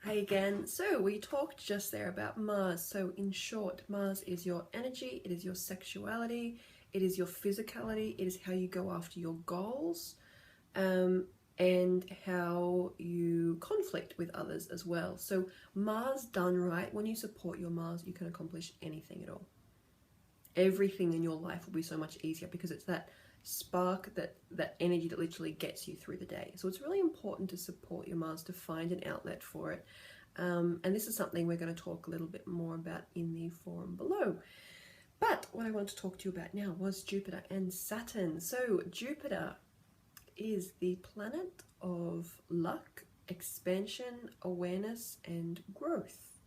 Hey again. So we talked just there about Mars. So in short, Mars is your energy, it is your sexuality, it is your physicality, it is how you go after your goals, um, and how you conflict with others as well. So Mars done right, when you support your Mars, you can accomplish anything at all. Everything in your life will be so much easier because it's that spark, that energy that literally gets you through the day. So it's really important to support your Mars, to find an outlet for it. And this is something we're going to talk a little bit more about in the forum below. But what I want to talk to you about now was Jupiter and Saturn. So Jupiter is the planet of luck, expansion, awareness, and growth.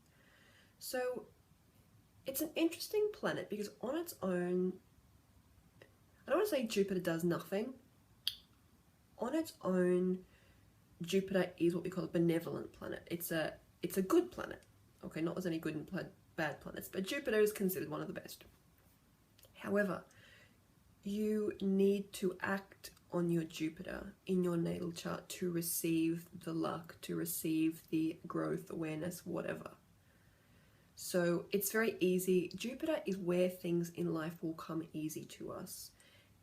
So it's an interesting planet because on its own, I don't want to say Jupiter does nothing. On its own, Jupiter is what we call a benevolent planet. It's a good planet. Okay, not there's any good and bad planets, but Jupiter is considered one of the best. However, you need to act on your Jupiter in your natal chart to receive the luck, to receive the growth, awareness, whatever. So it's very easy. Jupiter is where things in life will come easy to us.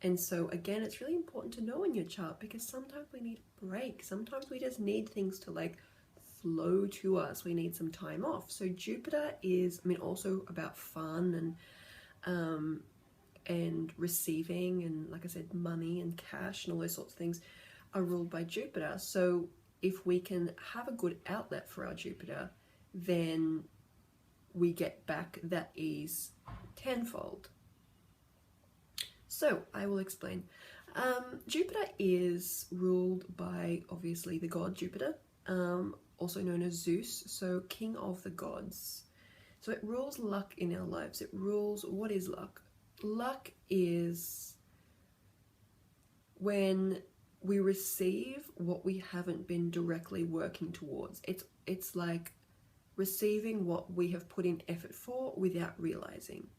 And so again, it's really important to know in your chart because sometimes we need a break. Sometimes we just need things to like flow to us. We need some time off. So Jupiter is, also about fun and receiving, and like I said, money and cash and all those sorts of things are ruled by Jupiter. So if we can have a good outlet for our Jupiter, then we get back that ease tenfold. So I will explain. Jupiter is ruled by obviously the god Jupiter, also known as Zeus, so king of the gods. So it rules luck in our lives. It rules, what is luck? Luck is when we receive what we haven't been directly working towards. It's like receiving what we have put in effort for without realizing.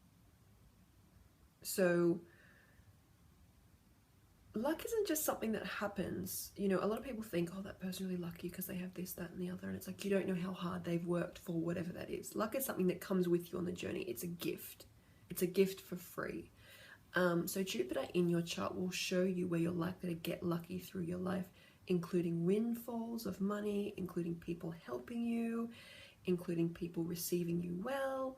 So luck isn't just something that happens. A lot of people think, oh, that person's really lucky because they have this, that, and the other. And it's like, you don't know how hard they've worked for whatever that is. Luck is something that comes with you on the journey. It's a gift. It's a gift for free. So Jupiter in your chart will show you where you're likely to get lucky through your life, including windfalls of money, including people helping you, including people receiving you well.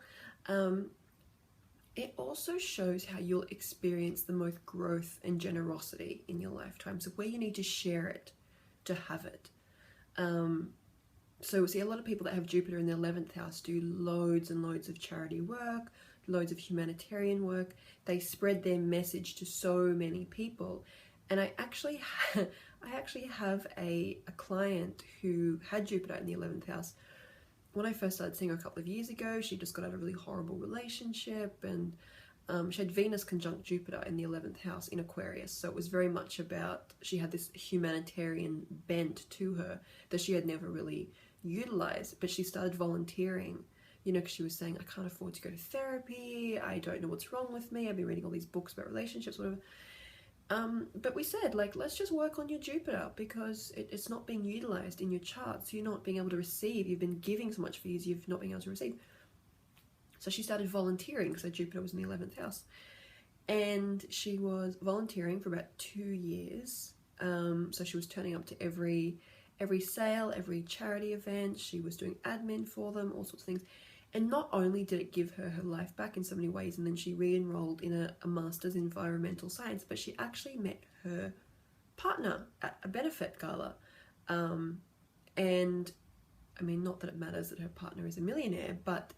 It also shows how you'll experience the most growth and generosity in your lifetime. So where you need to share it to have it. So see, a lot of people that have Jupiter in their 11th house do loads and loads of charity work, loads of humanitarian work. They spread their message to so many people. And I actually have a client who had Jupiter in the 11th house. When I first started seeing her a couple of years ago, she just got out of a really horrible relationship, and she had Venus conjunct Jupiter in the 11th house in Aquarius. So it was very much about, she had this humanitarian bent to her that she had never really utilized, but she started volunteering, because she was saying, I can't afford to go to therapy, I don't know what's wrong with me, I've been reading all these books about relationships, whatever. But we said, let's just work on your Jupiter because it's not being utilized in your chart. So you're not being able to receive. You've been giving so much for years, you've not been able to receive. So she started volunteering because Jupiter was in the 11th house. And she was volunteering for about 2 years. So she was turning up to every sale, every charity event. She was doing admin for them, all sorts of things. And not only did it give her life back in so many ways, and then she re-enrolled in a master's in environmental science, but she actually met her partner at a benefit gala. And not that it matters that her partner is a millionaire, but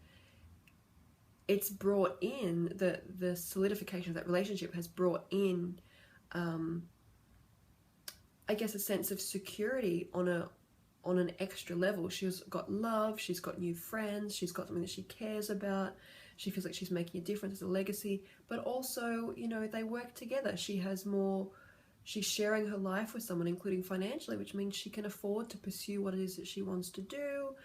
it's brought in, the solidification of that relationship has brought in, I guess, a sense of security on an extra level. She's got love, she's got new friends, she's got something that she cares about, she feels like she's making a difference as a legacy, but also, they work together. She's sharing her life with someone, including financially, which means she can afford to pursue what it is that she wants to do.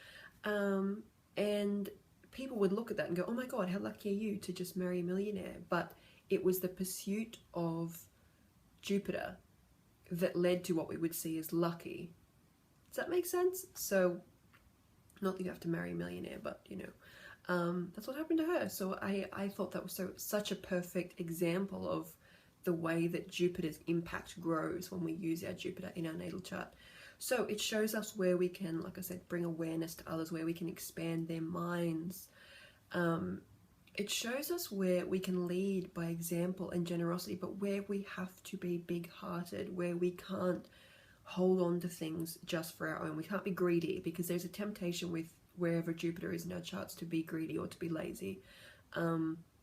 And people would look at that and go, oh my God, how lucky are you to just marry a millionaire? But it was the pursuit of Jupiter that led to what we would see as lucky. Does that make sense? So Not that you have to marry a millionaire, but you know, that's what happened to her. So I thought that was such a perfect example of the way that Jupiter's impact grows when we use our Jupiter in our natal chart. So it shows us where we can, like I said, bring awareness to others, where we can expand their minds. It shows us where we can lead by example and generosity, but where we have to be big-hearted, where we can't hold on to things just for our own. We can't be greedy, because there's a temptation with wherever Jupiter is in our charts to be greedy or to be lazy,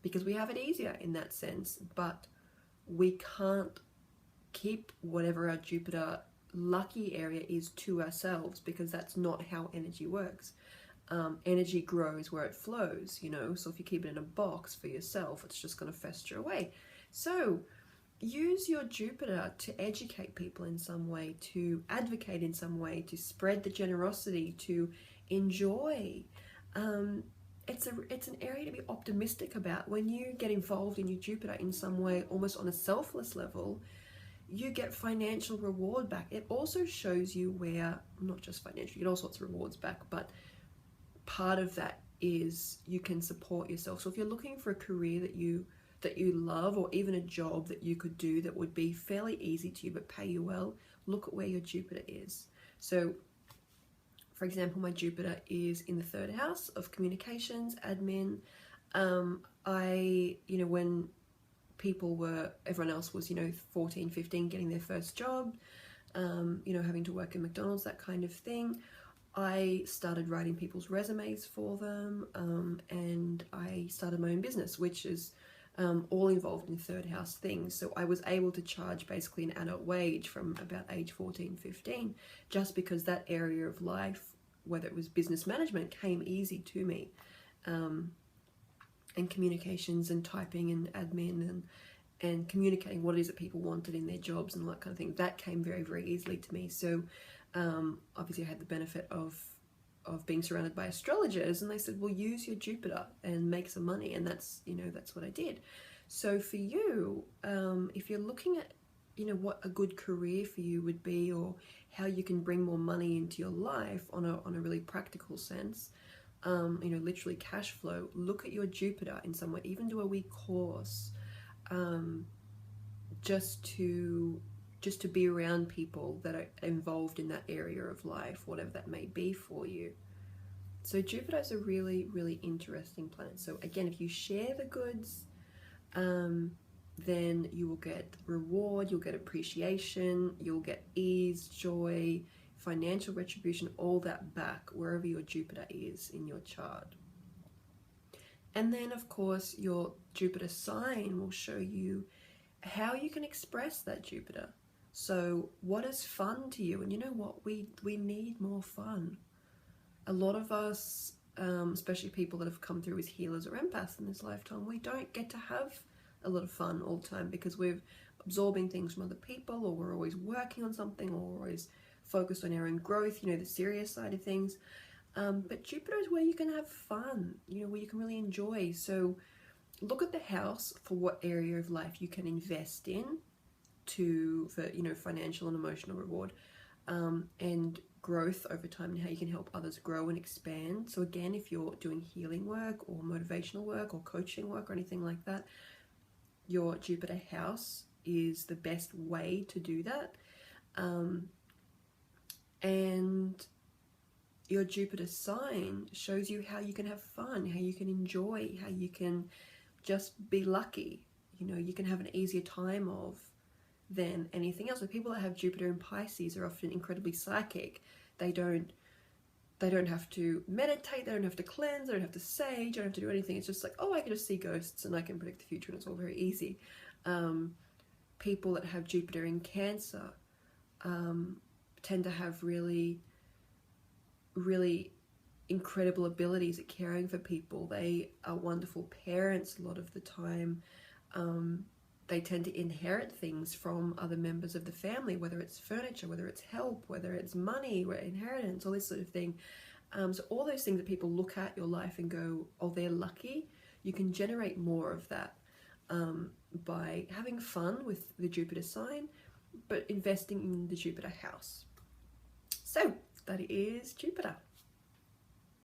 because we have it easier in that sense. But we can't keep whatever our Jupiter lucky area is to ourselves, because that's not how energy works. Energy grows where it flows, you know. So if you keep it in a box for yourself, it's just going to fester away. So use your Jupiter to educate people in some way, to advocate in some way, to spread the generosity, to enjoy. It's an area to be optimistic about. When you get involved in your Jupiter in some way, almost on a selfless level, you get financial reward back. It also shows you where, not just financial, you get all sorts of rewards back, but part of that is you can support yourself. So if you're looking for a career that you love, or even a job that you could do that would be fairly easy to you but pay you well, look at where your Jupiter is. So for example, my Jupiter is in the 3rd house of communications, admin. When everyone else was, 14, 15, getting their first job, having to work in McDonald's, that kind of thing, I started writing people's resumes for them, and I started my own business, which is all involved in 3rd house things. So I was able to charge basically an adult wage from about age 14, 15, just because that area of life, whether it was business management, came easy to me. And communications and typing and admin and communicating what it is that people wanted in their jobs and all that kind of thing, that came very, very easily to me. So obviously I had the benefit of being surrounded by astrologers, and they said, well, use your Jupiter and make some money, and that's what I did. So for you, if you're looking at what a good career for you would be, or how you can bring more money into your life on a really practical sense, literally cash flow, look at your Jupiter in some way. Even do a week course, just to be around people that are involved in that area of life, whatever that may be for you. So Jupiter is a really, really interesting planet. So again, if you share the goods, then you will get reward, you'll get appreciation, you'll get ease, joy, financial retribution, all that back wherever your Jupiter is in your chart. And then of course your Jupiter sign will show you how you can express that Jupiter. So what is fun to you? And you know what, we need more fun. A lot of us, especially people that have come through as healers or empaths in this lifetime, we don't get to have a lot of fun all the time, because we're absorbing things from other people, or we're always working on something, or we're always focused on our own growth, the serious side of things. But Jupiter is where you can have fun, where you can really enjoy. So look at the house for what area of life you can invest in for financial and emotional reward, and growth over time, and how you can help others grow and expand. So again, if you're doing healing work or motivational work or coaching work or anything like that, your Jupiter house is the best way to do that. And your Jupiter sign shows you how you can have fun, how you can enjoy, how you can just be lucky. You can have an easier time of than anything else. The people that have Jupiter in Pisces are often incredibly psychic. They don't have to meditate, they don't have to cleanse, they don't have to sage, they don't have to do anything. It's just like, oh, I can just see ghosts and I can predict the future, and it's all very easy. People that have Jupiter in Cancer tend to have really, really incredible abilities at caring for people. They are wonderful parents a lot of the time. They tend to inherit things from other members of the family, whether it's furniture, whether it's help, whether it's money, inheritance, all this sort of thing. So all those things that people look at your life and go, oh, they're lucky, you can generate more of that by having fun with the Jupiter sign, but investing in the Jupiter house. So that is Jupiter.